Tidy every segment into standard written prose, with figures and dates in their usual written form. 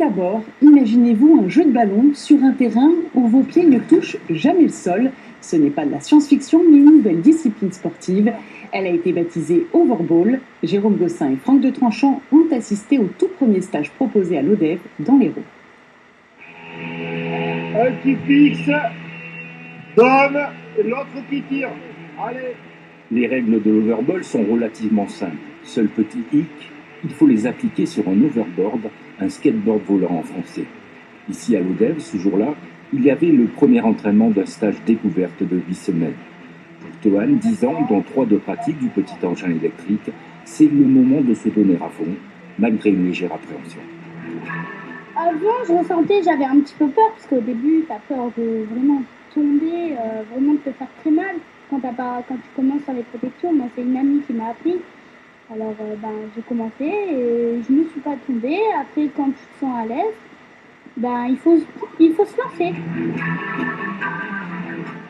d'abord, imaginez-vous un jeu de ballon sur un terrain où vos pieds ne touchent jamais le sol. Ce n'est pas de la science-fiction, mais une nouvelle discipline sportive. Elle a été baptisée Overball. Jérôme Gossin et Franck de Tranchant ont assisté au tout premier stage proposé à l'ODEV dans l'Hérault. Un qui fixe, donne, et l'autre qui tire. Allez. Les règles de l'overball sont relativement simples. Seul petit hic, il faut les appliquer sur un overboard, un skateboard volant en français. Ici à l'ODEV, ce jour-là, il y avait le premier entraînement d'un stage découverte de 8 semaines. Pour Toan, 10 ans, dont 3 de pratique du petit engin électrique, c'est le moment de se donner à fond, malgré une légère appréhension. Avant, j'avais un petit peu peur, parce qu'au début, tu as peur de vraiment tomber, vraiment de te faire très mal. Quand tu commences sur les protections, moi c'est une amie qui m'a appris. Alors j'ai commencé et je ne suis pas tombée. Après, quand tu te sens à l'aise, il faut se lancer.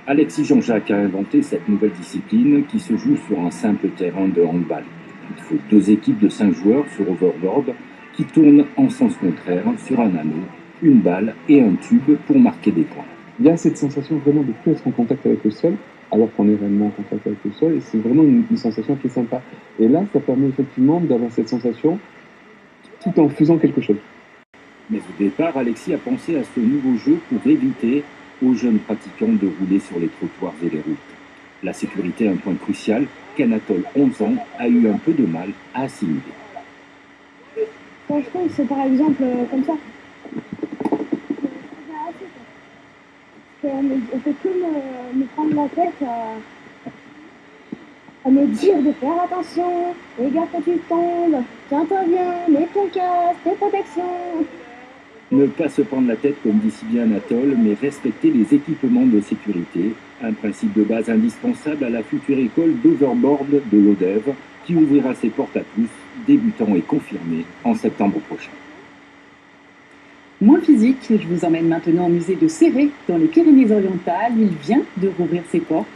Alexis Jean-Jacques a inventé cette nouvelle discipline qui se joue sur un simple terrain de handball. Il faut 2 équipes de 5 joueurs sur overboard qui tournent en sens contraire sur un anneau, une balle et un tube pour marquer des points. Il y a cette sensation vraiment de ne plus être en contact avec le sol, alors qu'on est réellement en contact avec le sol, et c'est vraiment une sensation qui est sympa. Et là, ça permet effectivement d'avoir cette sensation tout en faisant quelque chose. Mais au départ, Alexis a pensé à ce nouveau jeu pour éviter aux jeunes pratiquants de rouler sur les trottoirs et les routes. La sécurité est un point crucial qu'Anatole, 11 ans, a eu un peu de mal à assimiler. Quand je trouve, c'est par exemple comme ça. On fait que me prendre la tête à me dire de faire attention, regarde quand tu tombes, tiens-toi bien, mets ton casque, tes protections. Ne pas se prendre la tête comme dit si bien Anatole, mais respecter les équipements de sécurité, un principe de base indispensable à la future école d'overboard de l'ODEV qui ouvrira ses portes à tous, débutants et confirmés, en septembre prochain. Moins physique, je vous emmène maintenant au musée de Céré, dans les Pyrénées-Orientales. Il vient de rouvrir ses portes.